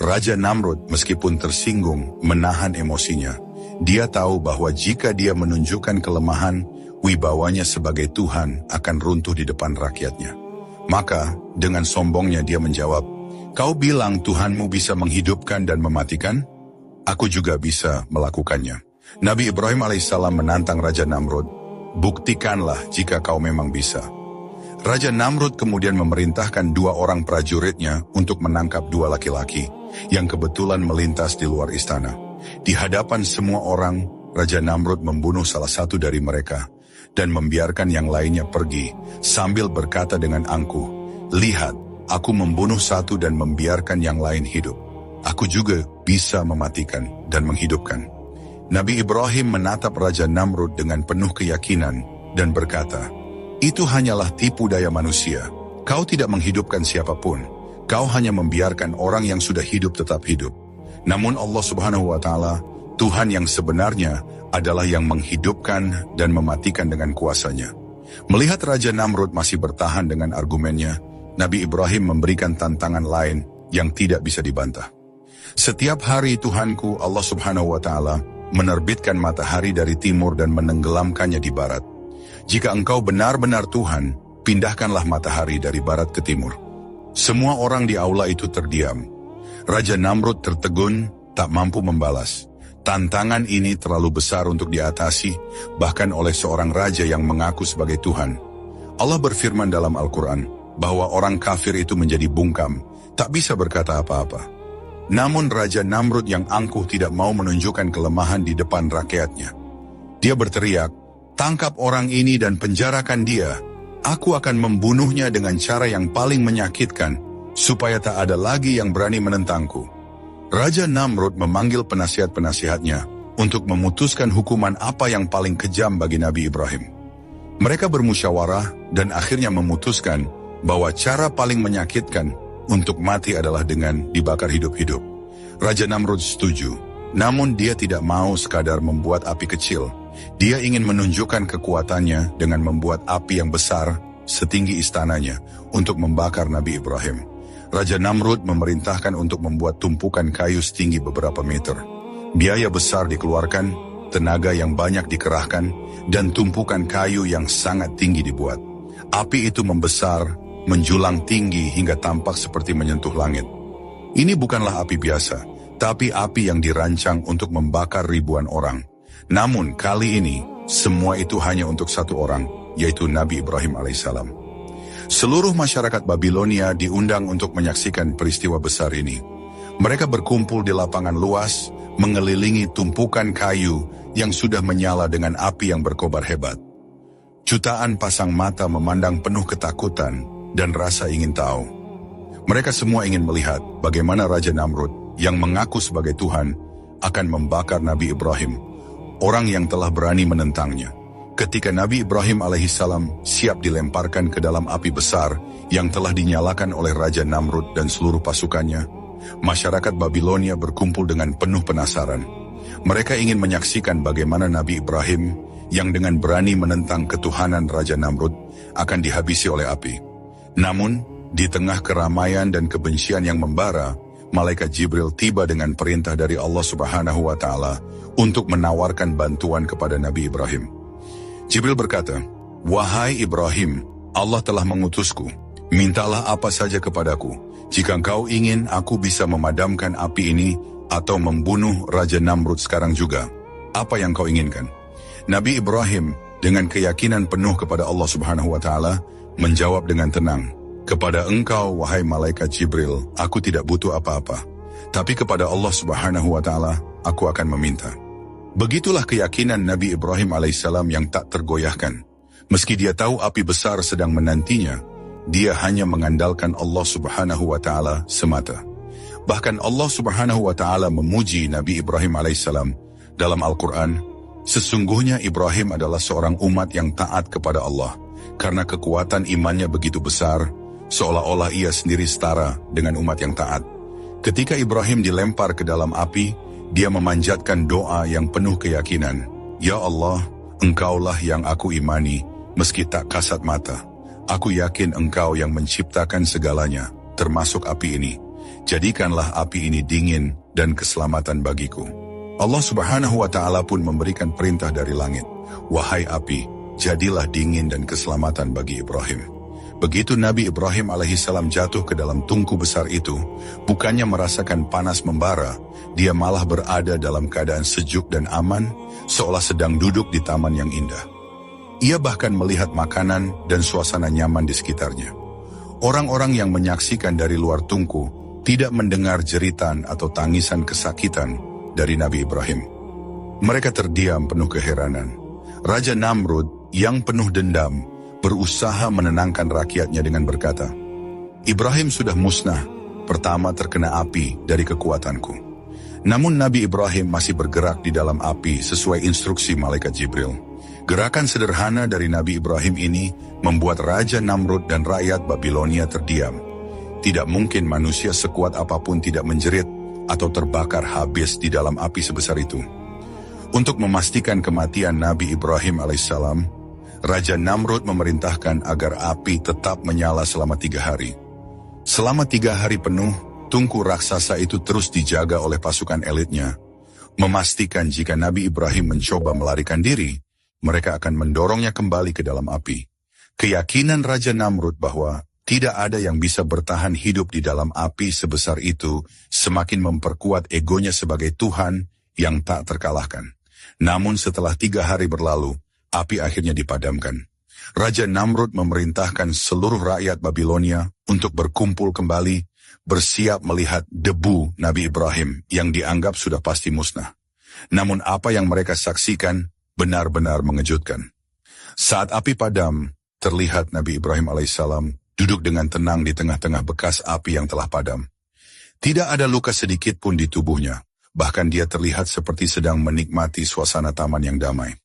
Raja Namrud meskipun tersinggung menahan emosinya. Dia tahu bahwa jika dia menunjukkan kelemahan, wibawanya sebagai Tuhan akan runtuh di depan rakyatnya. Maka dengan sombongnya dia menjawab, "Kau bilang Tuhanmu bisa menghidupkan dan mematikan? Aku juga bisa melakukannya." Nabi Ibrahim alaihissalam menantang Raja Namrud, "Buktikanlah jika kau memang bisa." Raja Namrud kemudian memerintahkan 2 orang prajuritnya untuk menangkap 2 laki-laki yang kebetulan melintas di luar istana. Di hadapan semua orang, Raja Namrud membunuh salah satu dari mereka dan membiarkan yang lainnya pergi sambil berkata dengan angkuh, "Lihat, aku membunuh satu dan membiarkan yang lain hidup. Aku juga bisa mematikan dan menghidupkan." Nabi Ibrahim menatap Raja Namrud dengan penuh keyakinan dan berkata, "Itu hanyalah tipu daya manusia. Kau tidak menghidupkan siapapun. Kau hanya membiarkan orang yang sudah hidup tetap hidup. Namun Allah Subhanahu wa Ta'ala, Tuhan yang sebenarnya, adalah yang menghidupkan dan mematikan dengan kuasanya." Melihat Raja Namrud masih bertahan dengan argumennya, Nabi Ibrahim memberikan tantangan lain yang tidak bisa dibantah. "Setiap hari Tuhanku Allah Subhanahu wa Ta'ala menerbitkan matahari dari timur dan menenggelamkannya di barat. Jika engkau benar-benar Tuhan, pindahkanlah matahari dari barat ke timur." Semua orang di aula itu terdiam. Raja Namrud tertegun, tak mampu membalas. Tantangan ini terlalu besar untuk diatasi, bahkan oleh seorang raja yang mengaku sebagai Tuhan. Allah berfirman dalam Al-Quran, bahwa orang kafir itu menjadi bungkam, tak bisa berkata apa-apa. Namun Raja Namrud yang angkuh tidak mau menunjukkan kelemahan di depan rakyatnya. Dia berteriak, "Tangkap orang ini dan penjarakan dia. Aku akan membunuhnya dengan cara yang paling menyakitkan, supaya tak ada lagi yang berani menentangku." Raja Namrud memanggil penasihat-penasihatnya untuk memutuskan hukuman apa yang paling kejam bagi Nabi Ibrahim. Mereka bermusyawarah dan akhirnya memutuskan bahwa cara paling menyakitkan untuk mati adalah dengan dibakar hidup-hidup. Raja Namrud setuju, namun dia tidak mau sekadar membuat api kecil. Dia ingin menunjukkan kekuatannya dengan membuat api yang besar setinggi istananya untuk membakar Nabi Ibrahim. Raja Namrud memerintahkan untuk membuat tumpukan kayu setinggi beberapa meter. Biaya besar dikeluarkan, tenaga yang banyak dikerahkan, dan tumpukan kayu yang sangat tinggi dibuat. Api itu membesar, menjulang tinggi hingga tampak seperti menyentuh langit. Ini bukanlah api biasa, tapi api yang dirancang untuk membakar ribuan orang. Namun kali ini, semua itu hanya untuk satu orang, yaitu Nabi Ibrahim alaihissalam. Seluruh masyarakat Babilonia diundang untuk menyaksikan peristiwa besar ini. Mereka berkumpul di lapangan luas, mengelilingi tumpukan kayu yang sudah menyala dengan api yang berkobar hebat. Jutaan pasang mata memandang penuh ketakutan dan rasa ingin tahu. Mereka semua ingin melihat bagaimana Raja Namrud yang mengaku sebagai Tuhan akan membakar Nabi Ibrahim, orang yang telah berani menentangnya. Ketika Nabi Ibrahim alaihissalam siap dilemparkan ke dalam api besar yang telah dinyalakan oleh Raja Namrud dan seluruh pasukannya, masyarakat Babilonia berkumpul dengan penuh penasaran. Mereka ingin menyaksikan bagaimana Nabi Ibrahim yang dengan berani menentang ketuhanan Raja Namrud akan dihabisi oleh api. Namun, di tengah keramaian dan kebencian yang membara, Malaikat Jibril tiba dengan perintah dari Allah Subhanahu wa Ta'ala untuk menawarkan bantuan kepada Nabi Ibrahim. Jibril berkata, "Wahai Ibrahim, Allah telah mengutusku. Mintalah apa saja kepadaku. Jika engkau ingin, aku bisa memadamkan api ini atau membunuh Raja Namrud sekarang juga. Apa yang kau inginkan?" Nabi Ibrahim dengan keyakinan penuh kepada Allah Subhanahu wa Ta'ala menjawab dengan tenang, "Kepada engkau, wahai Malaikat Jibril, aku tidak butuh apa-apa. Tapi kepada Allah Subhanahu wa Ta'ala, aku akan meminta." Begitulah keyakinan Nabi Ibrahim alaihissalam yang tak tergoyahkan. Meski dia tahu api besar sedang menantinya, dia hanya mengandalkan Allah Subhanahu wa Ta'ala semata. Bahkan Allah Subhanahu wa Ta'ala memuji Nabi Ibrahim alaihissalam dalam Al-Quran, "Sesungguhnya Ibrahim adalah seorang umat yang taat kepada Allah, karena kekuatan imannya begitu besar, seolah-olah ia sendiri setara dengan umat yang taat." Ketika Ibrahim dilempar ke dalam api, dia memanjatkan doa yang penuh keyakinan, "Ya Allah, Engkaulah yang aku imani, meski tak kasat mata. Aku yakin Engkau yang menciptakan segalanya, termasuk api ini. jadikanlah api ini dingin dan keselamatan bagiku. Allah Subhanahu wa Ta'ala pun memberikan perintah dari langit, wahai api, jadilah dingin dan keselamatan bagi Ibrahim. Begitu Nabi Ibrahim alaihissalam jatuh ke dalam tungku besar itu, bukannya merasakan panas membara, dia malah berada dalam keadaan sejuk dan aman, seolah sedang duduk di taman yang indah. Ia bahkan melihat makanan dan suasana nyaman di sekitarnya. Orang-orang yang menyaksikan dari luar tungku tidak mendengar jeritan atau tangisan kesakitan dari Nabi Ibrahim. Mereka terdiam penuh keheranan. Raja Namrud yang penuh dendam berusaha menenangkan rakyatnya dengan berkata, Ibrahim sudah musnah, pertama terkena api dari kekuatanku. Namun Nabi Ibrahim masih bergerak di dalam api sesuai instruksi malaikat Jibril. Gerakan sederhana dari Nabi Ibrahim ini membuat Raja Namrud dan rakyat Babilonia terdiam. Tidak mungkin manusia sekuat apapun tidak menjerit atau terbakar habis di dalam api sebesar itu. Untuk memastikan kematian Nabi Ibrahim alaihissalam, Raja Namrud memerintahkan agar api tetap menyala selama 3 hari. Selama 3 hari penuh, tungku raksasa itu terus dijaga oleh pasukan elitnya, memastikan jika Nabi Ibrahim mencoba melarikan diri, mereka akan mendorongnya kembali ke dalam api. Keyakinan Raja Namrud bahwa tidak ada yang bisa bertahan hidup di dalam api sebesar itu semakin memperkuat egonya sebagai Tuhan yang tak terkalahkan. Namun setelah 3 hari berlalu, api akhirnya dipadamkan. Raja Namrud memerintahkan seluruh rakyat Babilonia untuk berkumpul kembali, bersiap melihat debu Nabi Ibrahim yang dianggap sudah pasti musnah. Namun apa yang mereka saksikan benar-benar mengejutkan. Saat api padam, terlihat Nabi Ibrahim alaihissalam duduk dengan tenang di tengah-tengah bekas api yang telah padam. Tidak ada luka sedikit pun di tubuhnya, bahkan dia terlihat seperti sedang menikmati suasana taman yang damai.